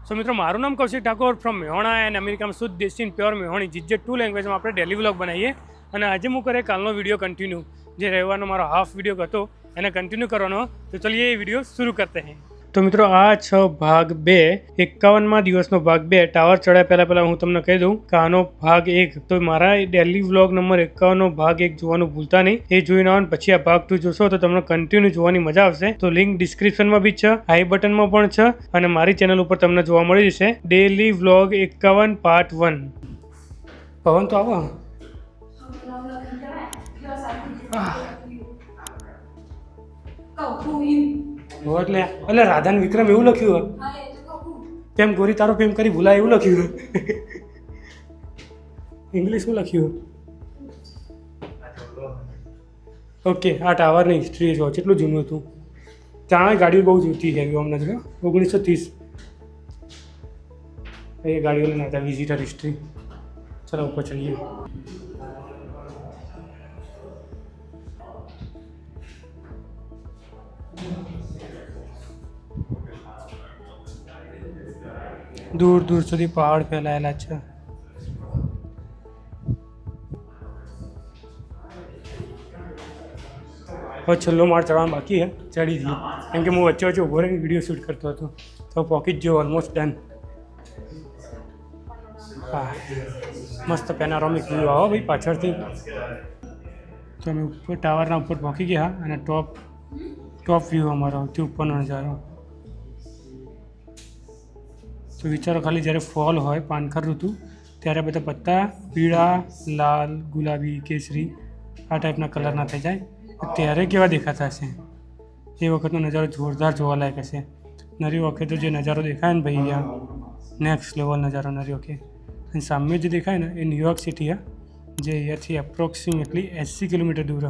સો મિત્રો, મારું નામ કૌશિક ઠાકોર ફ્રોમ મેહોણા એન્ડ અમેરિકામાં શુદ્ધ દેશી પ્યોર મેહોણી જીજે 2 લેંગ્વેજમાં આપણે ડેલી વ્લોગ બનાવીએ. અને આજે હું કરે કાલનો વિડીયો કન્ટિન્યુ, જે રવિવારનો મારો હાફ વિડીયો હતો એને કન્ટિન્યુ કરવાનો. તો ચલીએ એ વિડીયો શરૂ કરતે हैं. તો મિત્રો, આ છે ભાગ 2, 51મા દિવસનો ભાગ 2. ટાવર ચડ્યા પહેલાં હું તમને કહી દઉં કે આનો ભાગ 1, તો મારા ડેલી વ્લોગ નંબર 51નો ભાગ 1 જોવાનું ભૂલતા નહીં. એ જોઈને આવો પછી આ ભાગ 2 જોશો તો તમને કન્ટિન્યુ જોવાની મજા આવશે. તો લિંક ડિસ્ક્રિપ્શનમાં બી છે, આઈ બટનમાં પણ છે, અને મારી ચેનલ ઉપર તમને જોવા મળી જશે. Daily vlog 51 part 1. પવન તો આવો. એટલે રાધાન વિક્રમ એવું લખ્યું કેમ ગોરી તારો પ્રેમ કરી ભૂલાય એવું લખ્યું. ઇંગ્લિશમાં લખ્યું. ઓકે, આ ટાવરની હિસ્ટ્રી જો કેટલું જૂનું હતું. ત્યાં ગાડીઓ બહુ જૂતી છે હમણાં જ 1930 એ ગાડીઓ લઈને હતા. Visitor history. ચલો ઉપર ચલીએ. દૂર દૂર સુધી પહાડ ફેલાયેલા છે. હવે છેલ્લો માળ ચડવાનું બાકી છે, ચડી જઈએ. કેમ કે હું વચ્ચે વચ્ચે ઊભો રહીને વિડીયો શૂટ કરતો હતો. તો પોકી જ જો ઓલમોસ્ટ ડન. હા, મસ્ત પેનારોમિક વ્યૂ આવો ભાઈ પાછળથી. તો અમે ઉપર ટાવરના ઉપર પહોંચી ગયા અને ટોપ વ્યૂ અમારો તે ઉપરનો નજારો. તો વિચારો ખાલી જ્યારે ફોલ હોય, પાનખર ઋતુ, ત્યારે બધા પત્તા પીળા, લાલ, ગુલાબી, કેસરી આ ટાઈપના કલરના થઈ જાય. ત્યારે કેવા દેખાતા હશે. એ વખતનો નજારો જોરદાર જોવાલાયક હશે. નરી વખતે તો જે નજારો દેખાય ને ભાઈ, અહીંયા નેક્સ્ટ લેવલ નજારો નરી વખતે. અને સામે જે દેખાય ને એ ન્યુયોર્ક સિટી છે, જે અહીંયાથી એપ્રોક્સિમેટલી 80 કિલોમીટર દૂર.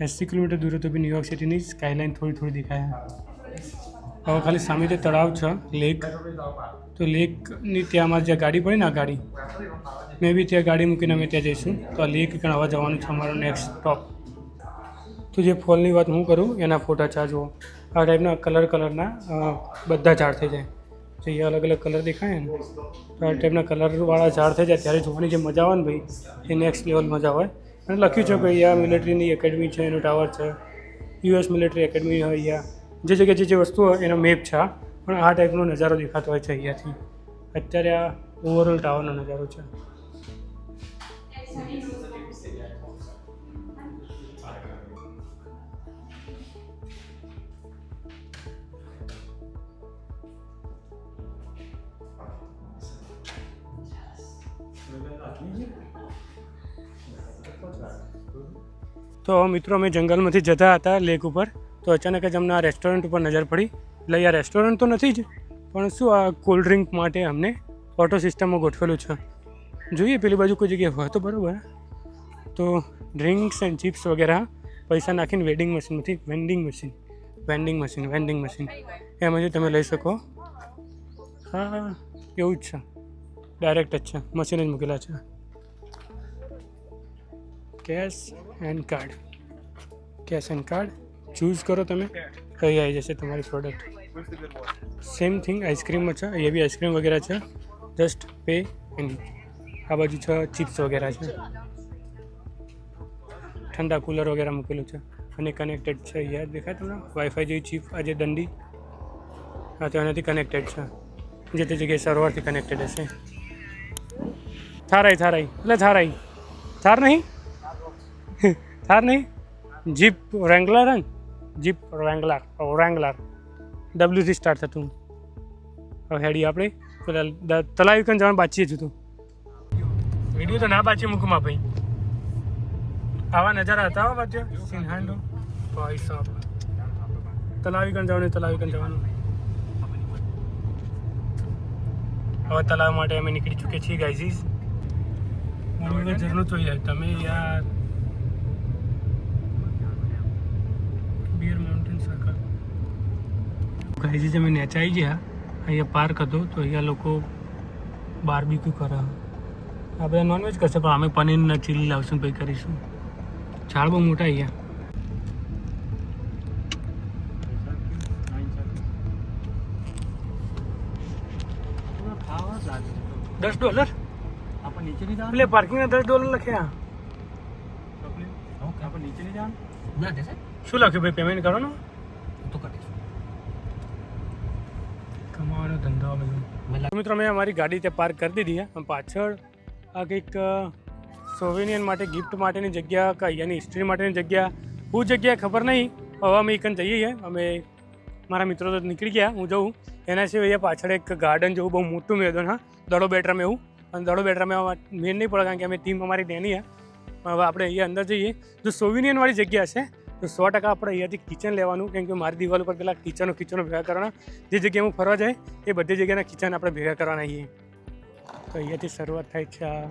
80 કિલોમીટર દૂર તો બી ન્યુયોર્ક સિટીની સ્કાયલાઇન થોડી દેખાય. હવે ખાલી સામે જે તળાવ છે, લેક, તો લેકની ત્યાં અમારી જ્યાં ગાડી પડી ને, આ ગાડી મેં બી ત્યાં ગાડી મૂકીને અમે ત્યાં જઈશું. તો આ લેક આગળ આવવા જવાનું છે અમારો નેક્સ્ટ સ્ટોપ. તો જે ફોલની વાત હું કરું એના ફોટા છે જુઓ. આ ટાઈપના કલરના બધા ઝાડ થઈ જાય. તો અહીંયા અલગ અલગ કલર દેખાય ને, તો આ ટાઈપના કલરવાળા ઝાડ થઈ જાય ત્યારે જોવાની જે મજા આવે ને ભાઈ, એ નેક્સ્ટ લેવલ મજા હોય. અને લખ્યું છે ભાઈ આ મિલિટરીની એકેડમી છે, એનું ટાવર છે, US મિલિટરી એકેડમી હોય. અહીંયા જે જગ્યાએ જે વસ્તુ હોય એનો મેપ છે, પણ આ ટાઈપનો નજારો દેખાતો હોય છે અહીંયાથી. અત્યારે આ ઓવરઓલ ટાવરનો નજારો છે. તો મિત્રો, અમે જંગલમાંથી જતા હતા લેક ઉપર, તો અચાનક જ અમને આ રેસ્ટોરન્ટ ઉપર નજર પડી. એટલે આ રેસ્ટોરન્ટ તો નથી જ, પણ શું આ કોલ્ડ ડ્રિંક માટે અમને ઓટો સિસ્ટમમાં ગોઠવેલું છે. જોઈએ પેલી બાજુ કોઈ જગ્યાએ હોય તો બરાબર. તો ડ્રિંક્સ એન્ડ ચિપ્સ વગેરે પૈસા નાખીને વેન્ડિંગ મશીન એમાંથી તમે લઈ શકો. હા, એવું જ છે, ડાયરેક્ટ જ છે, મશીન જ મૂકેલા છે. કેશ એન્ડ કાર્ડ ચૂઝ કરો તમે, કઈ આવી જશે તમારી પ્રોડક્ટ. સેમ થિંગ આઈસ્ક્રીમમાં છે, અહીંયા બી આઈસ્ક્રીમ વગેરે છે. જસ્ટ પે એન્ડ આ બાજુ છે ચિપ્સ વગેરે છે. ઠંડા કુલર વગેરે મૂકેલું છે અને કનેક્ટેડ છે. અહીંયા દેખાય તમને વાઈફાઈ જેવી ચીપ, આજે દંડી, હા તો એનાથી કનેક્ટેડ છે. જે તે જગ્યાએ સર્વરથી કનેક્ટેડ હશે. થાર નહીં જીપ રેંગલર ડબલ્યુથી સ્ટાર્ટ થતું. હવે હેડી આપણે પેલા તલાવી કન જવાનું બાચી જ હતું. વિડીયો તો ના બાચી મૂકમાં ભાઈ. આવા નજારા હતા બાજુ સિંહાંડો ભાઈ સાહેબ. તલાવી કન જવાનું. હવે તલાવ માટે અમે નીકળી ચૂક્યા છીએ ગાઈઝીસ. ઝરણું તો યાર તમે યાર, બિયર માઉન્ટેન સર્કલ. ગાઈઝીસ અમે નેચાઈ ગયા. અહીંયા પાર્ક હતો, તો અહીંયા લોકો બાર્બીક્યુ કરે. આ બધા નોનવેજ કરશે, પણ અમે પનીરના ચીલી લાવશું પછી કરીશું. ઝાડ બહુ મોટા અહીંયા. $10 આપણે નીચે નહીં જવાનું. એટલે પાર્કિંગના $10 લખ્યા. આપણે નીચે નહીં જવાનું. ના દેશે શું લખ્યું ભાઈ? પેમેન્ટ કરવાનું તો કરીશું. કમાવાનો ધંધો બધું. મિત્રો મેં અમારી ગાડી ત્યાં પાર્ક કરી દીધી છે. પાછળ આ કંઈક સોવેનિયર માટે ગિફ્ટ માટેની જગ્યા કે અહીંયાની હિસ્ટ્રી માટેની જગ્યા હું જગ્યા ખબર નહીં. હવે અમે એકન જઈએ છીએ. અમે મારા મિત્રો તો નીકળી ગયા, હું જઉં. એના સિવાય અહીંયા પાછળ એક ગાર્ડન જેવું બહુ મોટું મેદાન. હા, દડો બેટરામ એવું. અને દડો બેટરામાં મેન નહીં પડે કારણ કે અમે ટીમ અમારી નાની છે. હવે આપણે અહીંયા અંદર જઈએ. જો સોવેનિયરવાળી જગ્યા છે તો 100% આપણે અહીંયાથી કિચન લેવાનું. કેમ કે મારી દિવાલ ઉપર પેલા કિચનો ભેગા કરવાના. જે જગ્યાએ હું ફરવા જાય એ બધી જગ્યાના કિચન આપણે ભેગા કરવાના છીએ. તો અહીંયાથી શરૂઆત થાય છે. આ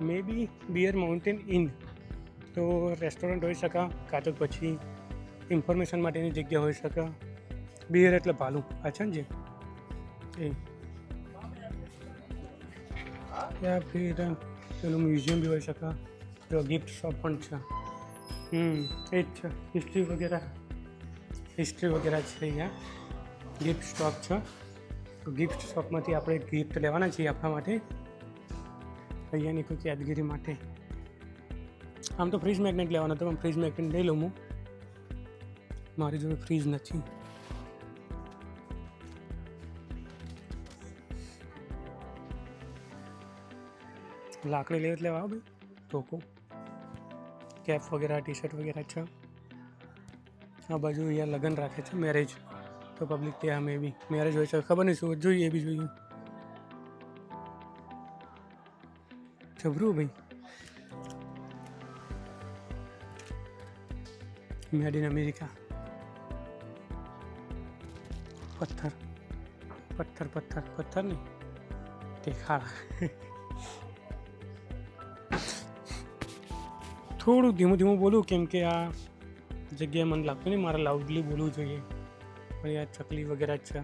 મે બી બિયર માઉન્ટેન ઇન. તો રેસ્ટોરન્ટ હોઈ શકે, કાં તો પછી ઇન્ફોર્મેશન માટેની જગ્યા હોઈ શકે. બિયર એટલે ભાલું આ છે ને જે એ યા ફિર પેલું મ્યુઝિયમ બી હોઈ શકે. તો ગિફ્ટ શોપ પણ છે. એ જ છે. હિસ્ટ્રી વગેરે છે અહીંયા. ગિફ્ટ શોપ છે. તો ગિફ્ટ શોપમાંથી આપણે ગિફ્ટ લેવાના છીએ આપણા માટે, અહીંયાની કોઈ યાદગીરી માટે. આમ તો ફ્રીજ મેગ્નેટ લેવાનો હતો, પણ ફ્રીજ મેગ્નેટ લઈ લઉં હું. મારી જોડે ફ્રીજ નથી. લાકડી લેવા લેવા ભાઈ. ટોકો કેપ વગેરે ટી શર્ટ વગેરે છે. આ બાજુ અહીંયા લગ્ન રાખે છે, મેરેજ. તો પબ્લિક ત્યાં મે બી મેરેજ હોય છે, ખબર નહીં શું જોઈએ એ બી જોઈએ. જબરું ભાઈ. Made in America. પથ્થર પથ્થર પથ્થર પથ્થર નહીં દેખાડા. થોડું ધીમું ધીમું બોલું કેમ કે આ જગ્યાએ મને લાગતું નહીં મારે લાઉડલી બોલવું જોઈએ. પણ આ ચકલી વગેરે જ છે.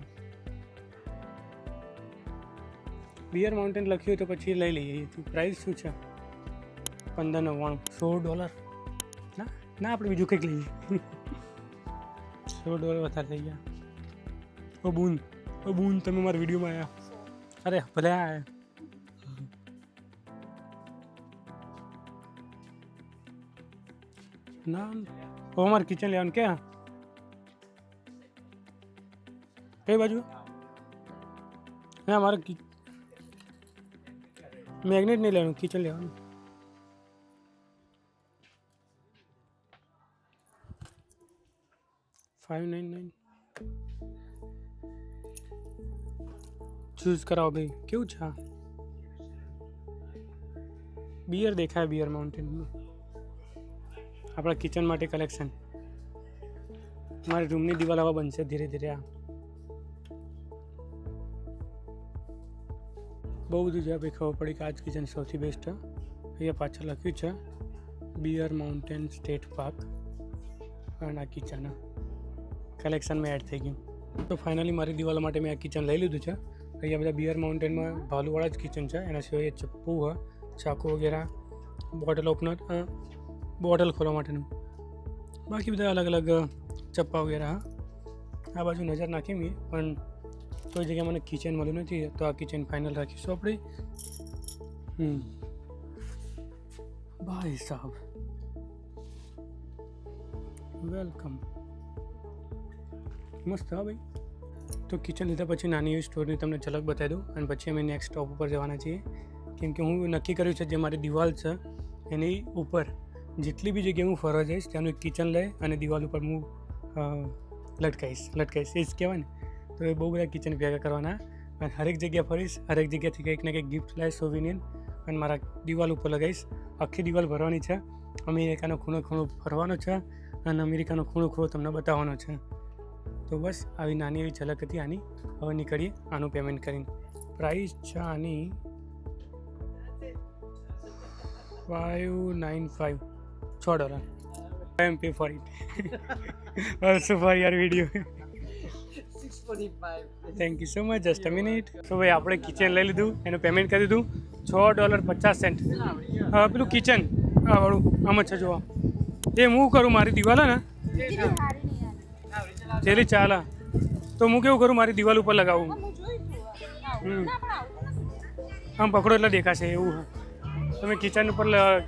બિયર માઉન્ટેન લખ્યું તો પછી લઈ લઈએ. પ્રાઇસ શું છે? $15.99. $16. ના ના, આપણે બીજું કંઈક લઈએ. $16 વધારે થઈ ગયા. ઓ બૂન તમે મારા વિડીયોમાં આવ્યા. અરે ભલે આવ્યા. ના અમારે કિચન લેવાનું ક્યાં? કઈ બાજુ? ના મારે મેગ્નેટ નહીં લેવાનું, કિચન લેવાનું. $599. ચૂઝ કરાવો ભાઈ. કેવું છે? બિયર દેખાય, બિયર માઉન્ટેનનું. આપણા કિચન માટે કલેક્શન. મારી રૂમની દિવાલ આવા બનશે ધીરે ધીરે. આ બહુ બધું છે ભાઈ. ખબર પડી કે આ જ કિચન સૌથી બેસ્ટ છે. અહીંયા પાછળ લખ્યું છે બિયર માઉન્ટેન સ્ટેટ પાર્ક. અને આ કિચન કલેક્શનમાં એડ થઈ ગયું. તો ફાઇનલી મારી દિવાલો માટે મેં આ કિચન લઈ લીધું છે. અહીંયા બધા બિયર માઉન્ટેનમાં ભાલુવાળા જ કિચન છે. એના સિવાય ચપ્પુ હોય, ચાકુ વગેરે, બોટલ ઓપનર, બોટલ ખોલવા માટેનું. બાકી બધા અલગ અલગ ચપ્પા વગેરે. આ બાજુ નજર નાખી મેં, પણ કોઈ જગ્યાએ મને કિચન મળ્યું નથી. તો આ કિચન ફાઇનલ રાખીશું આપણે. ભાઈ સાહેબ વેલકમ. મસ્ત. હા ભાઈ. તો કિચન લીધા પછી નાની એવી સ્ટોરની તમને ઝલક બતાવી દઉં, અને પછી અમે નેક્સ્ટ સ્ટોપ ઉપર જવાના છીએ. કેમ કે હું નક્કી કર્યું છે જે મારી દિવાલ છે એની ઉપર જેટલી બી જગ્યાએ હું ફરવા જઈશ ત્યાંનું એક કિચન લઈ અને દિવાલ ઉપર હું લટકાઈશ. એ જ કહેવાય ને. તો એ બહુ બધા કિચન ભેગા કરવાના. અને હરેક જગ્યા ફરીશ, હરેક જગ્યાથી કંઈક ને કંઈક ગિફ્ટ લાવીશ સોવેનિયર, અને મારા દિવાલ ઉપર લગાવીશ. આખી દિવાલ ભરવાની છે. અમેરિકાનો ખૂણો ફરવાનો છે, અને અમેરિકાનો ખૂણો તમને બતાવવાનો છે. તો બસ આવી નાની એવી ઝલક હતી આની. હવે નીકળીએ આનું પેમેન્ટ કરીને. પ્રાઇસ છે આની $595. $6. I am pay for it. Also for your video. $645. Thank you so much. Just a minute. So ભાઈ આપણે કિચન લઈ લીધું, એનું પેમેન્ટ કરી દીધું. $6.50. હા પેલું કિચન આ વાળું આમ જ છે જોવા. એ હું કરું મારી દિવાલ ને ચેલી ચાલે તો હું કેવું કરું મારી દિવાલ ઉપર લગાવું. આમ પકડો એટલે દેખાશે એવું. તમે કિચન ઉપર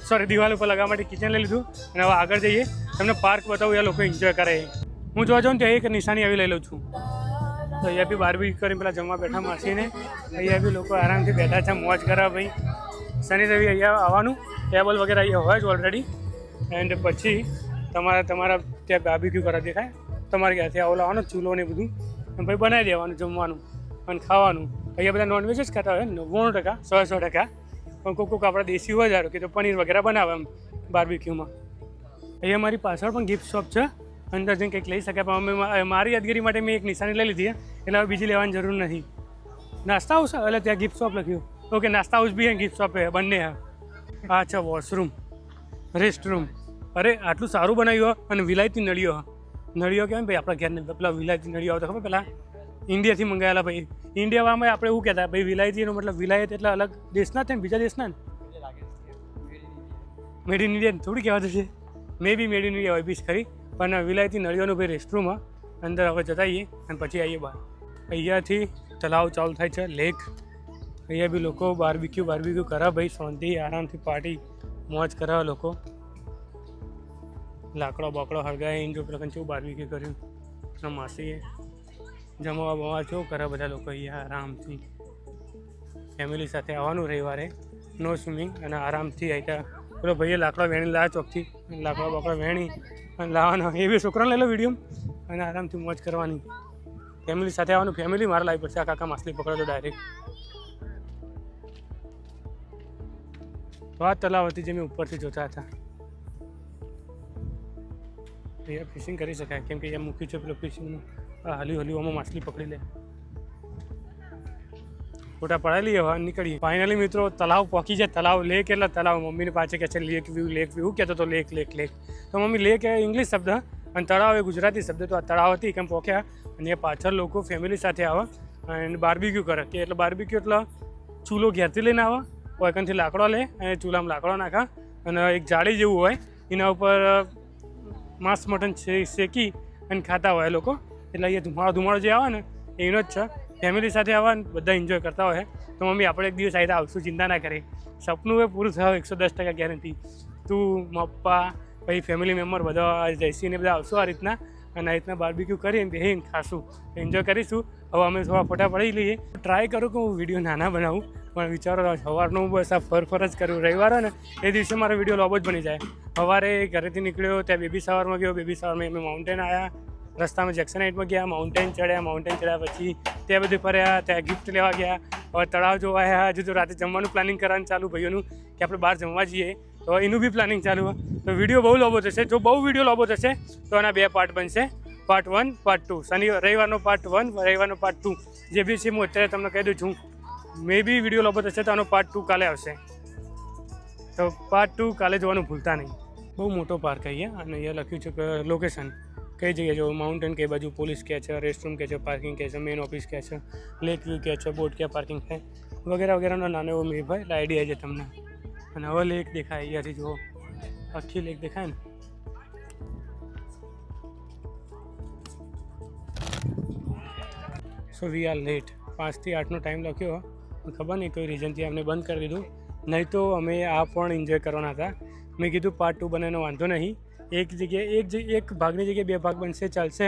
સોરી દિવાલ ઉપર લગાવવા માટે કિચન લઈ લીધું અને હવે આગળ જઈએ તમને પાર્ક બતાવું, એ લોકો એન્જોય કરે. હું જોવા જાઉં ને ત્યાં એક નિશાની આવી લઈ લઉં છું. તો અહીંયા બી બારબી કરીને પેલા જમવા બેઠા માસીને, અહીંયા બી લોકો આરામથી બેઠા છે, મોજ કરવા ભાઈ. શનિ રવિ અહીંયા આવવાનું, ટેબલ વગેરે અહીંયા હોય જ ઓલરેડી. એન્ડ પછી તમારા ત્યાં બાર્બીક્યુ કરવા દેખાય, તમારે ક્યાંથી આવો લાવવાનો ચૂલો ને બધું ભાઈ બનાવી દેવાનું જમવાનું અને ખાવાનું. અહીંયા બધા નોનવેજ જ ખાતા હોય 99%, 100%. પણ કોઈક આપણા દેશી હોય જારો કે તો પનીર વગેરે બનાવે એમ બાર્બીક્યુમાં. અહીંયા મારી પાછળ પણ ગિફ્ટ શોપ છે, અંદર જઈને કંઈક લઈ શકાય. પણ અમે મારી યાદગીરી માટે મેં એક નિશાની લઈ લીધી એટલે હવે બીજી લેવાની જરૂર નથી. નાસ્તા હાઉસ એટલે ત્યાં ગિફ્ટ શોપ લખ્યું. ઓકે, નાસ્તા હાઉસ બી ગિફ્ટ શોપ હે, બંને હા. અચ્છા, વોશરૂમ, રેસ્ટરૂમ. અરે આટલું સારું બનાવ્યું અને વિલાયતી નળીઓ. નળીઓ કેમ ભાઈ આપણા ઘેરને પેલા વિલાયતી નળીઓ આવતા ખબર પેલા ઇન્ડિયાથી મંગાવેલા ભાઈ. ઇન્ડિયામાં આપણે એવું કહેતા ભાઈ વિલાયતીનો મતલબ વિલાયત એટલે અલગ દેશના છે ને બીજા દેશના ને. મેડ ઇન ઇન્ડિયા થોડી કહેવાતું છે, મે બી મેડ ઇન ઇન્ડિયા હોય બીસ ખરી. પણ વિલાયતી નળીઓનું ભાઈ રેસ્ટરૂમમાં અંદર હવે જતા આવીએ અને પછી આવીએ બહાર. અહીંયાથી તલાવ ચાલુ થાય છે, લેક. અહીંયા બી લોકો બાર્બીક્યુ કરે ભાઈ, શાંતિ આરામથી પાર્ટી મોજ કરાવે લોકો. લાકડો બાકડો હળગાય એન્જોય પેલા કેવું બાર્બીક્યુ કર્યું. અને માસીએ જમવા બમવા કેવું કરે બધા લોકો અહીંયા આરામથી. ફેમિલી સાથે આવવાનું રવિવારે, નો સ્વિમિંગ અને આરામથી આવ્યા. પેલો ભાઈએ લાકડો વેણી લાવ્યા ચોકથી, લાકડો બાકડો વેણી અને લાવવાનો. એ બી છોકરાને લઈ લો વિડીયો અને આરામથી મોજ કરવાની. ફેમિલી સાથે આવવાનું. ફેમિલી મારે લાવી પડશે. આ કાકા માછલી પકડો તો ડાયરેક્ટ. તો આ તલાવ હતી જે મેં ઉપરથી જોતા હતા. અહીંયા ફિશિંગ કરી શકાય કેમ કે અહીંયા મૂક્યું છે પેલું ફિશિંગનું. હલ્યું માછલી પકડી લે. ફોટા પડાવી લઈએ, હવે નીકળીએ. ફાઇનલી મિત્રો તલાવ પહોંચી જાય. તલાવ લેક એટલે તલાવ. મમ્મીની પાસે કહે છે લેક વ્યૂ કહેતો તો લેક. તો મમ્મી લેક એ ઇંગ્લિશ શબ્દ અને તળાવ એ ગુજરાતી શબ્દ. તો આ તળાવ હતી કેમ પહોંચ્યા અને એ પાછળ લોકો ફેમિલી સાથે આવે અને બાર્બીક્યુ કરે. કે એટલે બાર્બીક્યુ એટલે ચૂલો ઘેરથી લઈને આવે, ઓયકનથી લાકડો લે અને ચૂલામાં લાકડો નાખા અને એક જાળી જેવું હોય એના ઉપર માંસ મટન શેકી અને ખાતા હોય લોકો. એટલે અહીંયા ધુમાડો જે આવે ને એનો જ છે. ફેમિલી સાથે આવવા બધા એન્જોય કરતા હોય. તો મમ્મી આપણે એક દિવસ આવી આવશું, ચિંતા ના કરે. સપનું એ પૂરું થયું 110% ગેરંટી. તું પપ્પા પછી ફેમિલી મેમ્બર બધા જઈશીને બધા આવશું આ રીતના અને આ રીતના બાર્બીક્યુ કરીને બેસીને ખાશું, એન્જોય કરીશું. હવે અમે થોડા ફોટા પડી લઈએ. ટ્રાય કરું કે હું વિડીયો નાના બનાવું પણ વિચારો સવારનું બસ આ ફર જ કર્યું. રવિવાર ને એ દિવસે મારો વિડીયો લોબો જ બની જાય. સવારે ઘરેથી નીકળ્યો ત્યાં બેબી સવારમાં ગયો. બેબી સવારમાં અમે માઉન્ટેન આવ્યા. રસ્તામાં જેક્શન હાઇટમાં ગયા, માઉન્ટેન ચડ્યા પછી ત્યાં બધું ફર્યા, ત્યાં ગિફ્ટ લેવા ગયા. હવે તળાવ જોવા આવ્યા. હજુ તો રાતે જમવાનું પ્લાનિંગ કરવાનું ચાલુ ભાઈઓનું કે આપણે બહાર જમવા જઈએ. તો એનું બી પ્લાનિંગ ચાલુ હોય. તો વિડીયો બહુ લોબો થશે. જો બહુ વિડીયો લોબો થશે તો એના 2 પાર્ટ બનશે. Part 1, part 2. રવિવારનો પાર્ટ 1, રવિવારનો પાર્ટ 2 જે બી છે હું અત્યારે તમને કહી દઉં છું. મે બી વિડીયો લોબો થશે તો આનો પાર્ટ 2 કાલે આવશે. તો પાર્ટ 2 કાલે જોવાનું ભૂલતા નહીં. બહુ મોટો પાર્ક અહીંયા અને અહીંયા લખ્યું છે કે લોકેશન કઈ જગ્યાએ જો માઉન્ટેન કઈ બાજુ, પોલીસ કહે છે, રેસ્ટરૂમ કહે છે, પાર્કિંગ કહે છે, મેઇન ઓફિસ કહે છે, લેક વ્યૂ કહે છે, બોટ ક્યાં પાર્કિંગ છે વગેરેનો નાનો એવો મેપ હોય એટલે આઈડિયા છે તમને. અને હવે લેક દેખાય અહીંયાથી જુઓ, આખી લેક દેખાય ને. સો વી આર લેટ. 5 થી 8નો ટાઈમ લખ્યો. ખબર નહીં કોઈ રીઝનથી અમને બંધ કરી દીધું, નહીં તો અમે આ પણ એન્જોય કરવાના હતા. મેં કીધું પાર્ટ 2 બનાવવાનો વાંધો નહીં. એક ભાગની જગ્યાએ 2 ભાગ બનશે ચાલશે,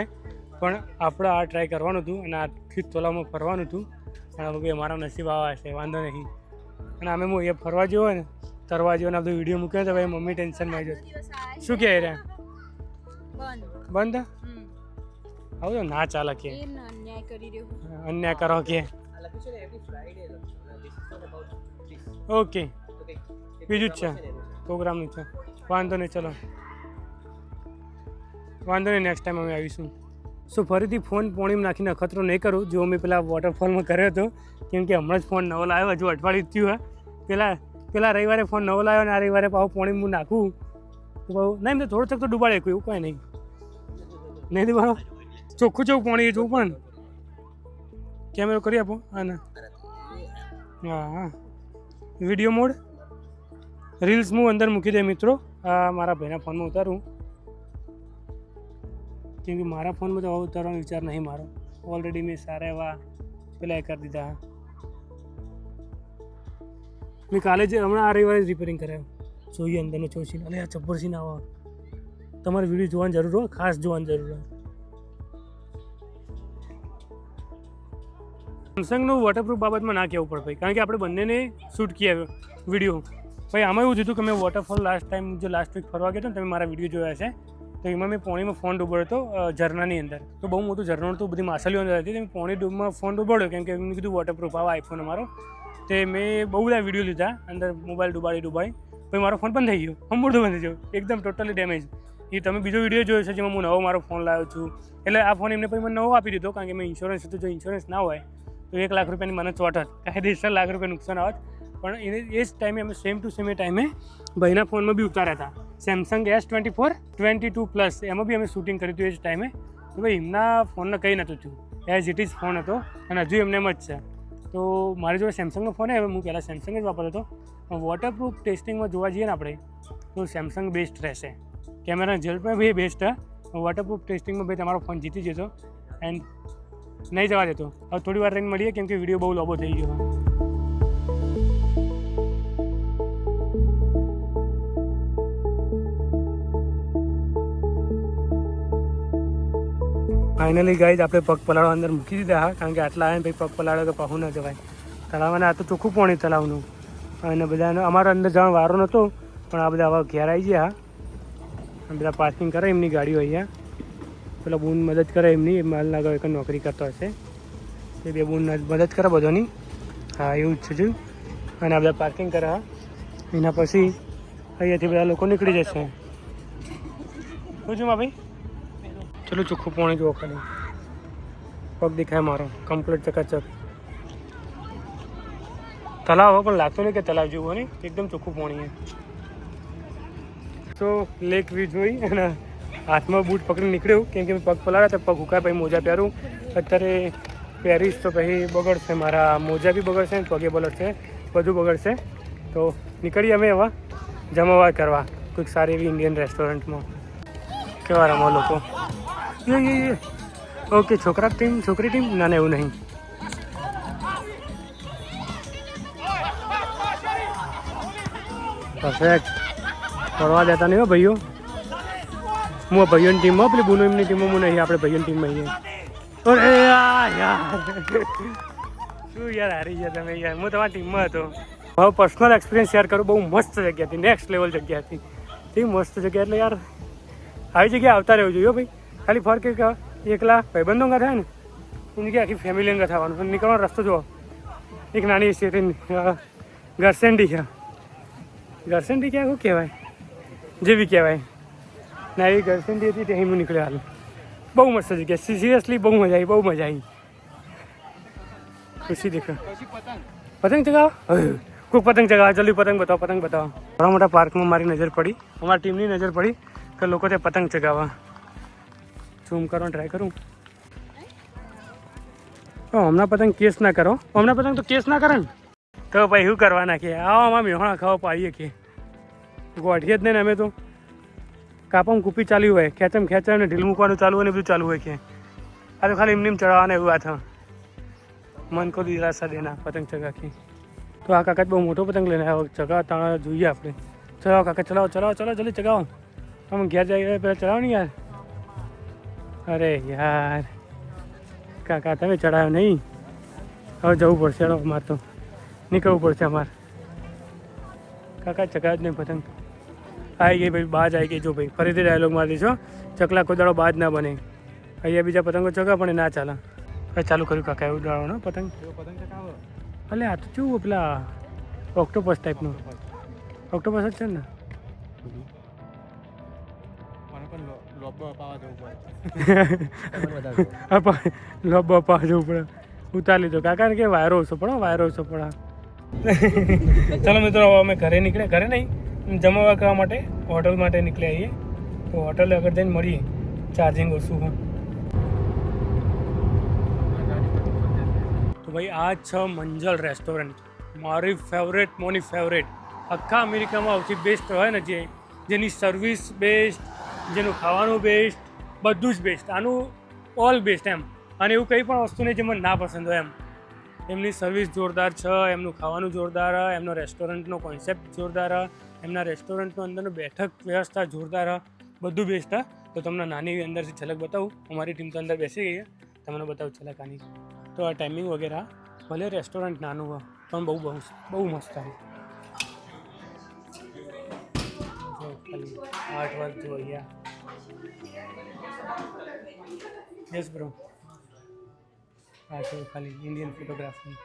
પણ આપણે આ ટ્રાય કરવાનું હતું અને આખી તોલામાં ફરવાનું હતું. અને હવે અમારા નસીબ આવા હશે, વાંધો નહીં. અને અમે હું એ ફરવા જેવો હોય ને તરવા જેવો ને આ બધું વિડીયો મૂક્યો તો ભાઈ મમ્મી ટેન્શનમાં આવી જતી. શું કહે રહ્યા બંધ આવું તો ના ચાલે કે અન્યાય કરો કે. ઓકે બીજું જ છે પ્રોગ્રામનું છે, વાંધો નહીં. ચલો વાંધો નહીં, નેક્સ્ટ ટાઈમ અમે આવીશું. સો ફરીથી ફોન પોણીમાં નાખીને અખતરો નહીં કરું જો મેં પેલા વોટરફોલમાં કર્યો હતો, કેમ કે હમણાં જ ફોન નવો લાવ્યો, હજુ અઠવાડિયું થયું હોય. પેલા રવિવારે ફોન નવો લાવ્યો અને આ રવિવારે પાછું પોણીમાં નાખું તો બહુ નહીં, એમ તો થોડું તક તો ડૂબાડે એવું કાંઈ નહીં. નહીં ડૂબાડો, ચોખ્ખું પાણી એ જોવું પણ. કેમેરો કરી આપો. હા વિડીયો મોડ રીલ્સ હું અંદર મૂકી દે મિત્રો. આ મારા ભાઈના ફોનમાં ઉતારું કેમ કે મારા ફોનમાં તો ઉતારવાનો વિચાર નહીં મારો. ઓલરેડી મેં સારા એવા પેલા કરી દીધા. મેં કાલે જ હમણાં આ રવિવારે રિપેરિંગ કરાવ્યો. જોઈએ અંદરનો ચોસીને અને આ ચપ્પર સીન આવો. તમારે વિડીયો જોવાની જરૂર હોય, ખાસ જોવાની જરૂર હોય. સેમસંગનું વોટરપ્રૂફ બાબતમાં ના કહેવું પડે ભાઈ, કારણ કે આપણે બંનેને શૂટ કર્યા વિડીયો. ભાઈ આમાં એવું થયું કે મેં વોટરફોલ લાસ્ટ વીક ફરવા ગયો હતો ને, તમે મારા વિડીયો જોયા છે, તો એમાં મેં પોણીમાં ફોન ડૂબાડ્યો હતો ઝરણાની અંદર. તો બહુ મોટું ઝરણું હતું, બધી માછલીઓ અંદર હતી. મેં પોણી ડૂબમાં ફોન ડૂબાડ્યો કેમ કે એમને કીધું વોટરપ્રૂફ આવે આઈફોન અમારો. તે મેં બહુ બધા વિડીયો લીધા અંદર, મોબાઈલ ડૂબાડી પછી મારો ફોન બંધ થઈ ગયો, હમણાં બંધ થઈ ગયો, એકદમ ટોટલી ડેમેજ. એ તમે બીજો વિડીયો જોયો છે જેમાં હું નવો મારો ફોન લાવ્યો છું. એટલે આ ફોન એમને પછી મને નવો આપી દીધો, કારણ કે મેં ઇન્સ્યોરન્સ હતું. જો ઇન્સ્યોરન્સ ના હોય તો 1 લાખ રૂપિયાની મને ચોટ જ, કાયદેસર લાખ રૂપિયા નુકસાન આવત. પણ એ જ ટાઈમે અમે સેમ ટુ સેમ એ ટાઈમે ભાઈના ફોનમાં બી ઉતાર્યા હતા, સેમસંગ S24 22+. એમાં બી અમે શૂટિંગ કર્યું હતું એ જ ટાઈમે. તો ભાઈ એમના ફોનને કંઈ નહોતું થયું, એઝ ઇટ ઇઝ ફોન હતો અને હજુ એમને એમ જ છે. તો મારી જોડે સેમસંગનો ફોન હવે હું પહેલાં સેમસંગ જ વાપરતો હતો. પણ વોટરપ્રૂફ ટેસ્ટિંગમાં જોવા જઈએ ને આપણે તો સેમસંગ બેસ્ટ રહેશે. કેમેરા રિઝલ્ટમાં બી બેસ્ટ છે. વોટરપ્રૂફ ટેસ્ટિંગમાં ભાઈ તમારો ફોન જીતી જતો એન્ડ નહીં જવા દેતો. હવે થોડી વાર રહીને મળીએ કેમ કે વિડીયો બહુ લાંબો થઈ ગયો. ફાઇનલી ગાઈઝ આપણે પગ પલાળવા અંદર મૂકી દીધા હા, કારણ કે આટલા આવે ને પછી પગ પલાળો તો પાછું ન જવાય. તળાવને આ તો ચોખ્ખું પાણી તળાવનું, અને બધાને અમારો અંદર જવાનો વારો નહોતો, પણ આ બધા હવે ઘેર આવી ગયા. બધા પાર્કિંગ કરે એમની ગાડીઓ અહીંયા. પેલા બૂન મદદ કરે એમની, માલ લાગો એક નોકરી કરતો હશે, એ બે બૂન મદદ કરે બધોની. હા એવું જ છે જોયું. અને આ બધા પાર્કિંગ કરે હા. એના પછી અહીંયાથી બધા લોકો નીકળી જશે. શું છું ભાઈ? ચલો ચોખ્ખું પાણી જુઓ ખાલી, પગ દેખાય મારો કમ્પ્લીટ ચકાચક. તલાવ પણ લાગતો નહીં કે તલાવ જેવું નહીં, એકદમ ચોખ્ખું પાણી. તો લેક વ્યૂ જોઈ અને હાથમાં બૂટ પકડીને નીકળ્યું કેમ કે પગ પલાળ્યા તો પગ ઉકાય, પછી મોજા પહેરું. અત્યારે પહેરીશ તો પછી બગડશે, મારા મોજા બી બગડશે, પગે બગડશે, બધું બગડશે. તો નીકળીએ અમે હવે જમવા કરવા કોઈક સારી એવી ઇન્ડિયન રેસ્ટોરન્ટમાં. કેવા રમો લોકો. ઓકે, છોકરા ટીમ છોકરી ટીમ ના ના એવું નહીં. પરફેક્ટ. ફરવા દેતા નહીં હો ભાઈઓ. હું ભાઈઓની ટીમમાં, પેલી બુનો એમની ટીમમાં હું નહીં, આપણે ભાઈઓની ટીમમાં આવીએ. અરે યાર શું યાર હારી ગયા તમે યાર, હું તમારી ટીમમાં હતો. હવે પર્સનલ એક્સપિરિયન્સ શેર કરું. બહુ મસ્ત જગ્યા હતી, નેક્સ્ટ લેવલ જગ્યા હતી. તે મસ્ત જગ્યા એટલે યાર આવી જગ્યાએ આવતા રહેવું જોઈએ ભાઈ. ખાલી ફરક એક એકલા ભાઈબંધો અંગા થાય ને એની જગ્યાએ આખી ફેમિલી અંગા થવાનું. નીકળવાનો રસ્તો જુઓ, એક નાની સિટી ઘરસેન્ડી છે. ઘરસેન્ડી ક્યાં શું કહેવાય, જેવી કહેવાય ના એવી ઘરસેન્ડી હતી, ત્યાં હું નીકળ્યો હાલ. બહુ મસ્ત જગ્યા, સિરિયસલી બહુ મજા આવી, બહુ મજા આવી. ખુશી દેખો. પતંગ ચગાવો, કોઈ પતંગ ચગાવો, જલ્દી પતંગ બતાવો, પતંગ બતાવો. ઘણા મોટા પાર્કમાં મારી નજર પડી, અમારી ટીમની નજર પડી કે લોકો ત્યાં પતંગ ચગાવવા. ઝૂમ કરવાનો ટ્રાય કરું. હમણાં પતંગ કેસ ના કરો, હમણાં પતંગ તો કેસ ના કરે ને તો ભાઈ શું કરવાના કે આવા આમાં મેહોણા ખાવા પાડીએ કે ગોઠીએ જ નહીં ને અમે તો. કાપમ કૂપી ચાલ્યું હોય, ખેંચમ ખેંચાય ને ઢીલ મૂકવાનું ચાલુ હોય ને બધું ચાલુ હોય કે આ તો ખાલી એમને ચડાવવાના એવું વાત. મન કો દિલાસા દેના પતંગ ચગાખી. તો આ કાકા બહુ મોટો પતંગ લઈને આવ્યો, ચગાવ તાણા જોઈએ આપણે. ચલાવો કાકા, ચલાવો ચલાવો ચલાવો, જલ્દી ચગાવો. તમે ઘેર જઈએ પહેલાં ચડાવો ને યાર. અરે યાર કાકા તમે ચડાવ્યો નહીં, હવે જવું પડશે અમારે તો, નીકળવું પડશે અમારે. કાકા ચગાવ જ નહીં પતંગ. આવી ગઈ ભાઈ, બાજ આવી ગઈ. જો ભાઈ ફરીથી ડાયલોગ મારી દઈશો, ચકલા કોઈ દાડો બાજ ના બને. અહીંયા બીજા પતંગો ચગા પણ ના ચાલે. હવે ચાલુ કર્યું કાકા એવું દાડો પતંગ. એટલે આ તો કેવું પેલા ઓક્ટોપસ ટાઈપનું, ઓક્ટોપસ જ છે ને. લોબો અપાવા જવું પડે. ઉતારી લીધો કાકાને કે વાયરો ઓછો પડો, વાયરો ઓછો પડે. ચાલો મિત્રો હવે અમે ઘરે નીકળ્યા, ઘરે નહીં જમવા કરવા માટે હોટલ માટે નીકળ્યા આવીએ. તો હોટલે આગળ જઈને મળીએ, ચાર્જિંગ ઓછું હોય તો. ભાઈ આ છે મંજલ રેસ્ટોરન્ટ, મારી ફેવરેટ, મોની ફેવરેટ. આખા અમેરિકામાં સૌથી બેસ્ટ હોય ને, જેની સર્વિસ બેસ્ટ, જેનું ખાવાનું બેસ્ટ, બધું જ બેસ્ટ. આનું ઓલ બેસ્ટ એમ. અને એવું કંઈ પણ વસ્તુ નહીં જે મને ના પસંદ હોય એમ. એમની સર્વિસ જોરદાર છે, એમનું ખાવાનું જોરદાર, એમનો રેસ્ટોરન્ટનો કોન્સેપ્ટ જોરદાર, એમના રેસ્ટોરન્ટનો અંદરનો બેઠક વ્યવસ્થા જોરદાર, બધું બેસ્ટ. તો તમને નાની એવી અંદરથી ઝલક બતાવું. અમારી ટીમ તો અંદર બેસી ગઈ છે, તમને બતાવું ઝલક આની. તો આ ટાઈમિંગ વગેરે ભલે રેસ્ટોરન્ટ નાનું હોય પણ બહુ બહુ બહુ મસ્ત થાય. જો ખાલી આર્ટ વર્ક જો અહીંયા. Yes bro. આ છે ખાલી ઇન્ડિયન ફોટોગ્રાફી.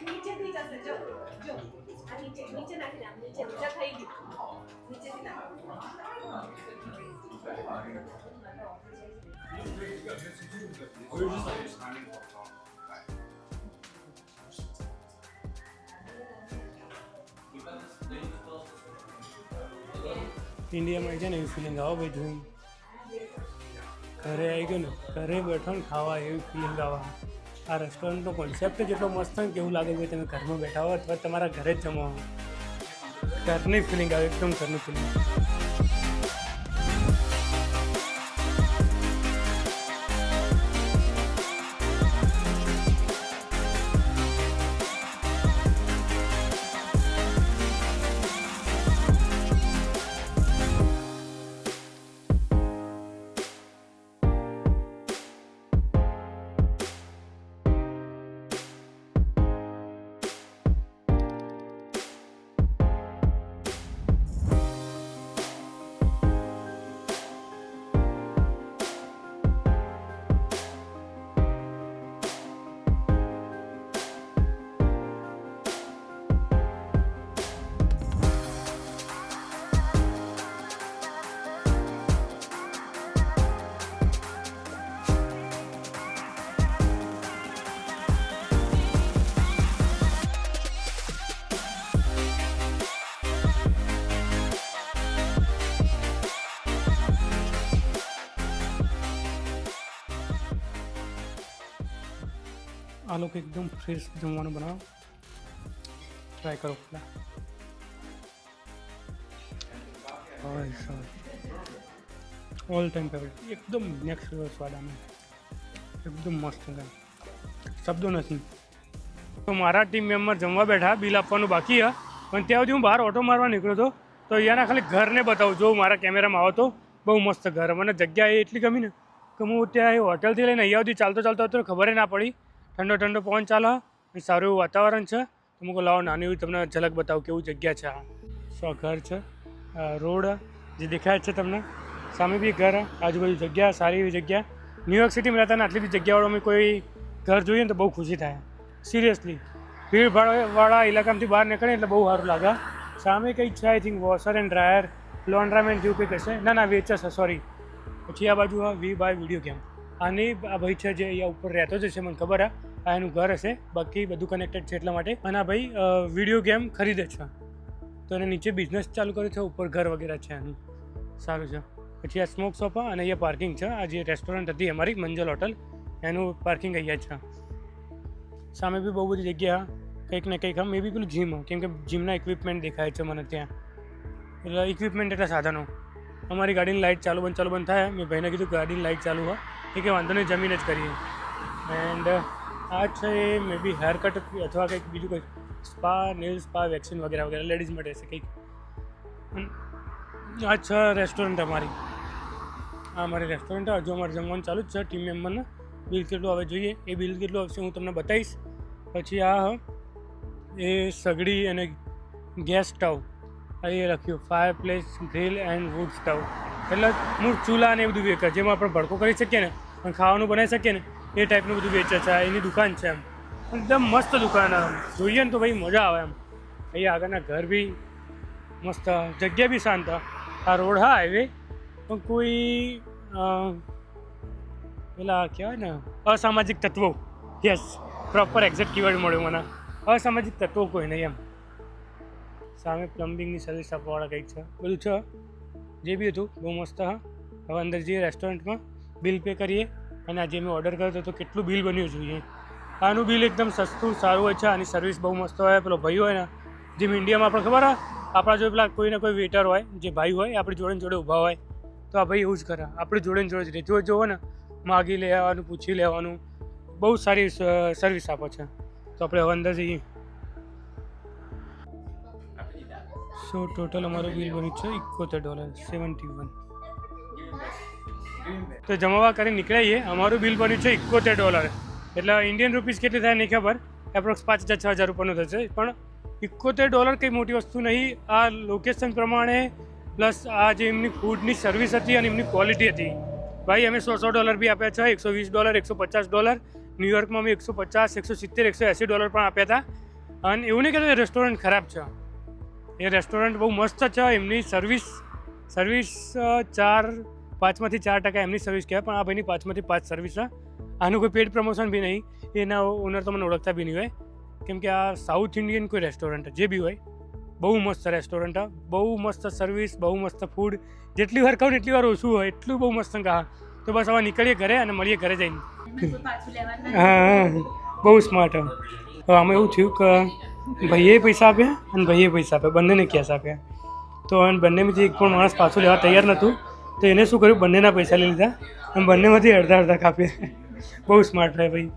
નીચેથી જશે જો જો આ નીચે નાખી દે નીચે થઈ ગયું નીચેથી નાખ ઇન્ડિયામાં છે ને એવી ફિલિંગ આવે ભાઈ જોઈ ઘરે આવી ગયો ને ઘરે બેઠો ને ખાવા એવી ફિલિંગ આવે. આ રેસ્ટોરન્ટનો કોન્સેપ્ટ જ એટલો મસ્ત હોય ને કેવું લાગે ભાઈ તમે ઘરમાં બેઠા હો અથવા તમારા ઘરે જ જમવા હો. ઘરની ફિલિંગ આવે, એકદમ ઘરની ફિલિંગ. આ લોકો એકદમ ફ્રેશ જમવાનું બનાવો. ટ્રાય કરો પેલા. ઓલ ટાઈમ ફેવરેટ, એકદમ નેક્સ્ટ લેવલ સ્વાદ આમે, એકદમ મસ્ત છે, શબ્દો નથી. તો મારા ટીમ મેમ્બર જમવા બેઠા, બિલ આપવાનું બાકી છે પણ ત્યાં સુધી હું બહાર ઓટો મારવા નીકળ્યો હતો. તો અહીંયાના ખાલી ઘરને બતાવું, જો મારા કેમેરામાં આવો તો બહુ મસ્ત ઘર. મને જગ્યા એ એટલી ગમી ને કે હું ત્યાં હોટલથી લઈને અહીંયા સુધી ચાલતો હતો ખબર ના પડી. ઠંડો ઠંડો પવન ચાલે, સારું એવું વાતાવરણ છે. તો હું લાવો નાની એવી તમને ઝલક બતાવું કેવું જગ્યા છે. આ ઘર છે, રોડ જે દેખાય છે તમને, સામે બી ઘર, આજુબાજુ જગ્યા, સારી એવી જગ્યા. ન્યુયોર્ક સિટીમાં રહેતા ને આટલી બધી જગ્યાવાળો કોઈ ઘર જોઈએ ને તો બહુ ખુશી થાય. સિરિયસલી ભીડભાડવાળા ઇલાકામાંથી બહાર નીકળે એટલે બહુ સારું લાગે. સામે કંઈક છે I think washer and dryer, laundromat જેવું કંઈક હશે. ના વેચે છે, સોરી. પછી આ બાજુ વી બાય વિડીયો ગેમ. આની આ ભાઈ છે જે અહીંયા ઉપર રહેતો જ હશે, મને ખબર આ એનું ઘર હશે, બાકી બધું કનેક્ટેડ છે એટલા માટે. અને આ ભાઈ વિડીયો ગેમ ખરીદે છે, તો એને નીચે બિઝનેસ ચાલુ કર્યો છે, ઉપર ઘર વગેરે છે એનું, સારું છે. પછી આ સ્મોક શોપ અને અહીંયા પાર્કિંગ છે. આ જે રેસ્ટોરન્ટ હતી અમારી મંજલ હોટલ, એનું પાર્કિંગ અહીંયા છે. સામે બી બહુ બધી જગ્યા, કંઈક ને કંઈક. મે બી પેલું જીમ, કેમ કે જીમના ઇક્વિપમેન્ટ દેખાય છે મને ત્યાં. એટલે ઇક્વિપમેન્ટ એટલે સાધનો. અમારી ગાડીની લાઇટ ચાલુ બંધ થાય. મેં ભાઈને કીધું ગાડીની લાઇટ ચાલુ હોય, એ કે વાંધો નહીં, જમીને જ કરીએ. એન્ડ આ છે એ મે બી હેર કટ અથવા કંઈક બીજું કંઈક, સ્પા, નેલ સ્પા, વેક્સિન વગેરે લેડીઝ માટે હશે કંઈક. આ છે રેસ્ટોરન્ટ અમારી. આ અમારી રેસ્ટોરન્ટ. હજુ અમારે જમવાનું ચાલુ જ છે ટીમ મેમ્બરને. બિલ કેટલું આવે જોઈએ, એ બિલ કેટલું આવશે હું તમને બતાવીશ. પછી આ એ સગડી અને ગેસ સ્ટવ, એ લખ્યું fireplace grill and wood stove. એટલે મૂળ ચૂલા ને એ બધું વેચે, જેમાં આપણે ભડકો કરી શકીએ ને અને ખાવાનું બનાવી શકીએ ને એ ટાઈપનું બધું વેચે છે. એની દુકાન છે એમ, એકદમ મસ્ત દુકાન. જોઈએ ને તો ભાઈ મજા આવે એમ. અહીંયા આગળના ઘર બી મસ્ત, જગ્યા બી શાંત. આ રોડ હા હાઈવે, પણ કોઈ પેલા કહેવાય ને અસામાજિક તત્વો, યસ પ્રોપર એક્ઝેક્ટ કીવર્ડ મળ્યો મને, અસામાજિક તત્વો કોઈ નહીં એમ. સામે પ્લમ્બિંગની સર્વિસ આપવાવાળા કંઈક છે, બધું છે જે બી હતું બહુ મસ્ત. હા, હવે અંદર જઈએ રેસ્ટોરન્ટમાં, બિલ પે કરીએ. અને આજે મેં ઓર્ડર કર્યો હતો તો કેટલું બિલ બન્યું જોઈએ. આનું બિલ એકદમ સસ્તું સારું હોય છે, આની સર્વિસ બહુ મસ્ત હોય. પેલો ભાઈ હોય ને, જેમ ઇન્ડિયામાં આપણે ખબર હોય આપણા જો પેલા કોઈને કોઈ વેટર હોય, જે ભાઈ હોય આપણી જોડે ઊભા હોય, તો આ ભાઈ એવું જ કરે, આપણી જોડે જ રહે. જો ને માગી લેવાનું, પૂછી લેવાનું, બહુ સારી સર્વિસ આપો છે. તો આપણે હવે અંદર જઈએ. સો ટોટલ અમારું બિલ બન્યું છે $71. તો જમવા કરી નીકળીએ. અમારું બિલ બન્યું છે $71. એટલે ઇન્ડિયન રૂપીસ કેટલી થાય નહીં ખબર, એપ્રોક્સ 5,000-6,000 રૂપિયાનું થશે. પણ $71 કંઈ મોટી વસ્તુ નહીં. આ લોકેશન પ્રમાણે પ્લસ આ જે એમની ફૂડની સર્વિસ હતી અને એમની ક્વોલિટી હતી. ભાઈ અમે $100 બી આપ્યા છે, $120, $150. ન્યુયોર્કમાં અમે $150, $170, $180 પણ આપ્યા હતા. અને એવું નહીં કહેતું એ રેસ્ટોરન્ટ ખરાબ છે. એ રેસ્ટોરન્ટ બહુ મસ્ત છે. એમની સર્વિસ 5% એમની સર્વિસ કહેવાય, પણ આ ભાઈની 5% સર્વિસ છે. આનું કોઈ પેડ પ્રમોશન બી નહીં. એના ઓનર તો મને ઓળખતા બી નહીં હોય, કેમ કે આ સાઉથ ઇન્ડિયન કોઈ રેસ્ટોરન્ટ જે બી હોય બહુ મસ્ત રેસ્ટોરન્ટ, બહુ મસ્ત સર્વિસ, બહુ મસ્ત ફૂડ. જેટલી વાર કહું ને એટલી વાર ઓછું હોય, એટલું બહુ મસ્ત કહા. તો બસ હવે નીકળીએ ઘરે અને મળીએ ઘરે જઈને. હા, બહુ સ્માર્ટ. હવે આમાં એવું થયું કે ભાઈએ પૈસા આપ્યા અને ભાઈએ પૈસા આપ્યા, બંનેને કેશ આપ્યા. તો બંનેમાંથી એક પણ માણસ પાછું લેવા તૈયાર નહોતું. તો એને શું કર્યું, બંનેના પૈસા લઈ લીધા અને બંનેમાંથી અડધા કાપ્યા. બહુ સ્માર્ટ રહે ભાઈ.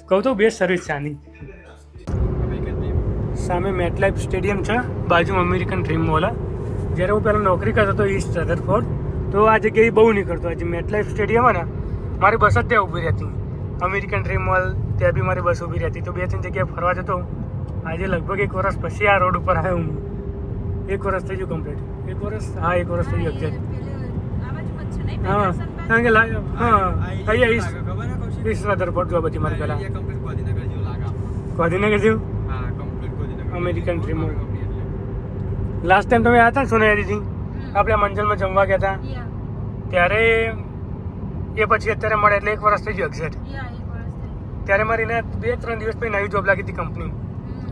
કહું તો બેસ્ટ સર્વિસ છે આની. સામે મેટલાઇફ સ્ટેડિયમ છે, બાજુમાં અમેરિકન ડ્રીમ મોલ. જ્યારે હું પહેલાં નોકરી કરતો હતો ઈસ્ટ રધરફોર્ડ, તો આ જગ્યાએ બહુ નીકળતો. જે મેટલાઇફ સ્ટેડિયમ હોય ને, મારી બસ જ ત્યાં ઊભી રહેતી. અમેરિકન ડ્રીમ મોલ ત્યાં બી મારી બસ ઊભી રહેતી. તો 2-3 જગ્યાએ ફરવા જતો. આજે લગભગ 1 વર્ષ પછી આ રોડ ઉપર આવ્યો હું. 1 વર્ષ થઈ ગયું કમ્પ્લીટ. 1 વર્ષ, હા 1 વર્ષ થઈ ગયું એક્ઝેક્ટ. હા, કારણ કે હા અહીંયા ઈસ્ટ રધરફોર્ડ જો બધી મારી પહેલાં ગાંધીનગર જેવું American dream mall. Last time તમે આવ્યા હતા ને સોનારીથી, આપણે મંજલમાં જમવા ગયા હતા ત્યારે, એ પછી અત્યારે મળે એટલે 1 વર્ષ થઈ ગયું એક્ઝેક્ટ. ત્યારે મારી એને 2-3 દિવસ પછી નવી જોબ લાગી હતી કંપની.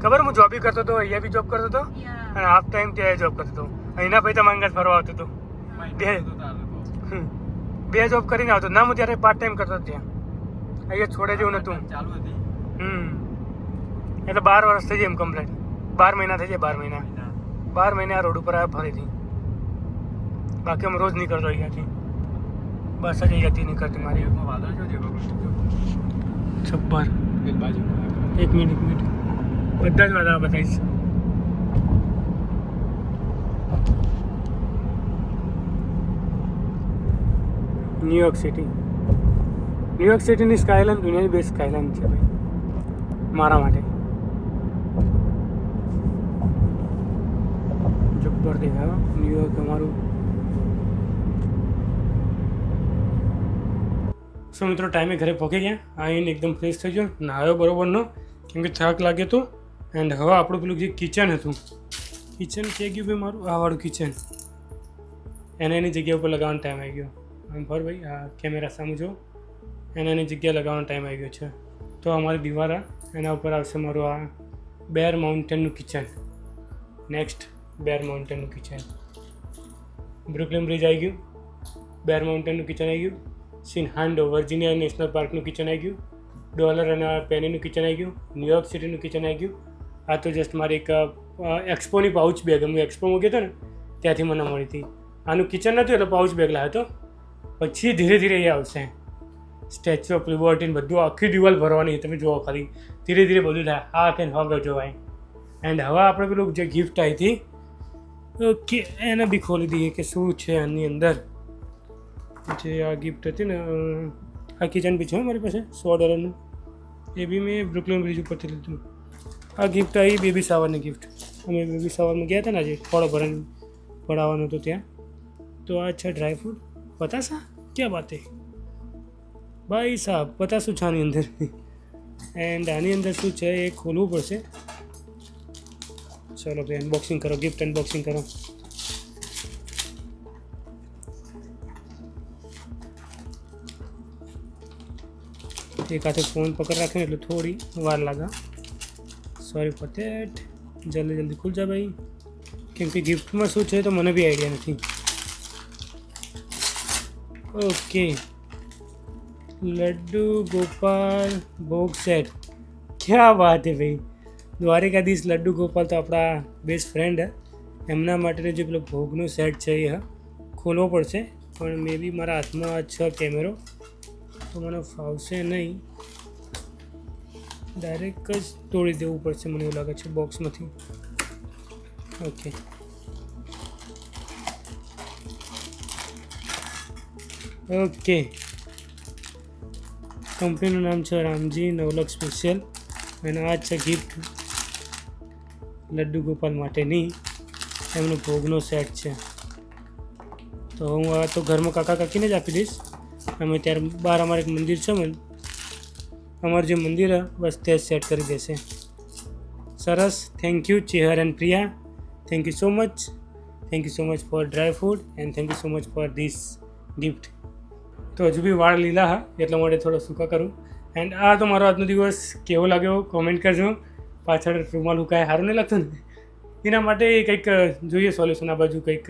ખબર, હું જોબ બી કરતો હતો, અહીંયા બી જોબ કરતો હતો અને હાફ ટાઈમ ત્યાં જોબ કરતો હતો. અહીંના પછી તમારા અંગાત ફરવા આવતો હતો. બે જોબ કરીને આવતો ના. હું ત્યારે પાર્ટ ટાઈમ કરતો ત્યાં. અહીંયા છોડે જેવું નહોતું. એટલે 12 વર્ષ થઈ જાય એમ કમ્પ્લીટ. 12 મહિના થઈ જાય. 12 મહિને આ રોડ ઉપર આવ્યા ફરીથી. બાકી અમે રોજ નીકળતો અહીંયાથી. બસ જ અહીંયાથી નીકળતી મારી. જબ્બર. 1 મિનિટ બધા જ વાદળા બતાવીશ. ન્યુયોર્ક સિટીની સ્કાયલાઇન દુનિયાની બેસ્ટ સ્કાયલાઇન છે ભાઈ મારા માટે. જબ્બર દેખાય ન્યુયોર્ક અમારું. સો મિત્રો ટાઈમે ઘરે પહોંચી ગયા. આવીને એકદમ ફ્રેશ થઈ ગયો, નાહ્યો બરોબરનો, કેમ કે થાક લાગ્યો હતો. એન્ડ હવે આપણું પેલું જે કિચન હતું, કિચન થઈ ગયું ભાઈ મારું, આ વાળું કિચન, એને એની જગ્યા ઉપર લગાવવાનો ટાઈમ આવી ગયો. આમ ફર ભાઈ, આ કેમેરા સામે જો, એને એની જગ્યા લગાવવાનો ટાઈમ આવી ગયો છે. તો અમારી દીવારા એના ઉપર આવશે મારું આ બેર માઉન્ટેનનું કિચન. નેક્સ્ટ બેર માઉન્ટેનનું કિચન. બ્રુકલિન બ્રિજ આવી ગયું, બેર માઉન્ટેનનું કિચન આવી ગયું. સિનહાન્ડો વર્જિનિયા નેશનલ પાર્કનું કિચન આવી ગયું. ડોલર અને પેનીનું કિચન આવી ગયું. ન્યુયોર્ક સિટીનું કિચન આવી ગયું. આ તો જસ્ટ મારી એક એક્સપોની પાઉચ બેગ, હું એક્સપો મૂકી હતો ને ત્યાંથી મને મળી હતી. આનું કિચન નહોતું એટલે પાઉચ બેગ લાવ્યો હતો. પછી ધીરે ધીરે એ આવશે સ્ટેચ્યુ ઓફ લિબર્ટી, બધું આખી દિવાલ ભરવાની. તમે જુઓ ખાલી ધીરે ધીરે બધું થાય. હા કેન હવે જોવાય. એન્ડ હવે આપણે પેલું જે ગિફ્ટ આવી હતી, ઓકે, એને બી ખોલી દઈએ કે શું છે આની અંદર. જે આ ગિફ્ટ હતી ને, આ કિચન બી છે મારી પાસે $100. એ બી મેં બ્રુકલિન બ્રિજ ઉપરથી લીધું. આ ગિફ્ટ આવી બેબી શાવરની ગિફ્ટ. અમે બેબી શાવરમાં ગયા હતા ને આજે, ફળો ભરાઈને પડાવવાનું હતું ત્યાં. તો આ છે ડ્રાયફ્રૂટ. પતાસા ક્યાં બાત હે ભાઈ સાહેબ, પતાસું છે આની અંદર. એન્ડ આની અંદર શું છે એ ખોલવું પડશે. ચલો ભાઈ અનબોક્સિંગ કરો, ગિફ્ટ અનબોક્સિંગ કરો. એક હાથે ફોન પકડ રાખે એટલે થોડી વાર લાગે. Sorry for that. જલ્દી ખુલ જા ભાઈ, કેમ કે ગિફ્ટમાં શું છે તો મને બી આઈડિયા નથી. ઓકે, લડ્ડુ ગોપાલ ભોગ સેટ. ક્યાં વાત હે ભાઈ. દ્વારિકાધીશ લડ્ડુ ગોપાલ તો આપણા બેસ્ટ ફ્રેન્ડ હે. એમના માટેનો જે પેલો ભોગનો સેટ છે એ ખોલવો પડશે. પણ મે બી મારા હાથમાં છે કેમેરો, તો મને ફાવશે નહીં, ડાયરેક્ટ જ તોડી દેવું પડશે મને એવું લાગે છે બોક્સમાંથી. Okay, okay. કંપનીનું નામ છે રામજી નવલખ સ્પેશિયલ અને આ છે ગિફ્ટ લડ્ડુ ગોપાલ માટેની, એમનો ભોગનો સેટ છે. તો હું આ તો ઘરમાં કાકા કાકીને જ આપી દઈશ. અમે ત્યારે બહાર અમારે એક મંદિર છે, અમારું જે મંદિર બસ તે સેટ કરી દેશે. સરસ, thank you Chehar and Priya, thank you so much. Thank you so much for dry food and thank you so much for this gift. તો હજુ બી વાળ લીલા હા, એટલા માટે થોડો સૂકા કરું. એન્ડ આ તો મારો આજનો દિવસ કેવો લાગ્યો કોમેન્ટ કરજો. પાછળ રૂમાલ હુકાય સારું નહીં લાગતું ને, એના માટે કંઈક જોઈએ સોલ્યુશન. આ બાજુ કંઈક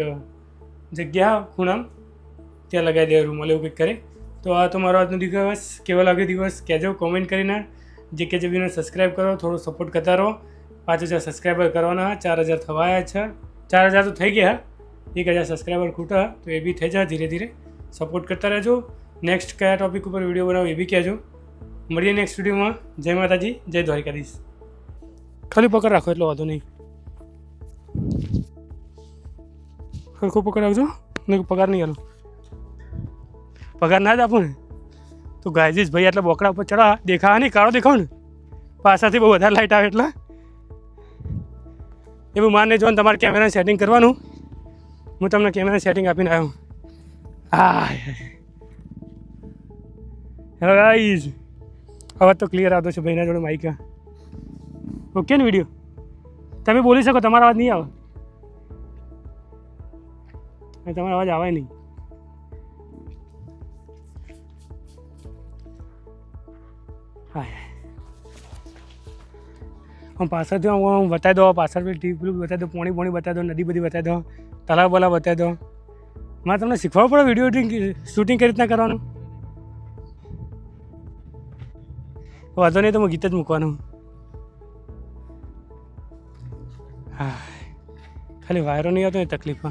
જગ્યા ખૂણામ ત્યાં લગાવી દે રૂમાલ, એવું કંઈક કરે. તો આ તો મારો આજનો દિવસ કેવો લાગ્યો દિવસ કહેજો કોમેન્ટ કરીને. JKJBને સબસ્ક્રાઈબ કરો, થોડો સપોર્ટ કરતા રહો. 5000 સબસ્ક્રાઈબર કરવાના, 4000 થવાયા છે. 4000 તો થઈ ગયા, 1000 સબસ્ક્રાઈબર ખૂટા, તો એ બી થઈ જાય ધીરે ધીરે. સપોર્ટ કરતા રહેજો. નેક્સ્ટ કયા ટૉપિક ઉપર વિડીયો બનાવો એ બી કહેજો. મળીએ નેક્સ્ટ વિડીયોમાં. જય માતાજી, જય દ્વારકાધીશ. ખાલી પકડ રાખો એટલો વાંધો નહીં, સરખો પકડ રાખજો ને, પગાર નહીં આલો. પગાર ના જ આપો ને તો ગાયજીસ ભાઈ આટલા બોકડા ઉપર ચડા દેખાવા નહીં, કાળો દેખાવ ને પાછળથી બહુ વધારે લાઇટ આવે એટલે એવું માનને જો ને તમારે કેમેરા સેટિંગ કરવાનું. હું તમને કેમેરા સેટિંગ આપીને આવ્યો. હા હેલો ગાઈઝ, અવાજ તો ક્લિયર આવતો છે ભાઈના જોડે માઇક. ઓકે ને વિડીયો તમે બોલી શકો, તમારો અવાજ નહીં આવે, તમારો અવાજ આવે નહીં. હા હું પાછળથી હું બતાવી દો, પાછળ પેલું બતાવી દો, પોણી બતાવી દો, નદી બધી બતાવી દો, તલાવ બલાવ બતાવી દો. મારે તમને શીખવાડવું પડે વિડીયો એડિટિંગ શૂટિંગ કઈ રીતના કરવાનું. વાંધો નહીં તો હું ગીત જ મૂકવાનું. હા ખાલી વાયરો નહીં આવતો એ તકલીફ.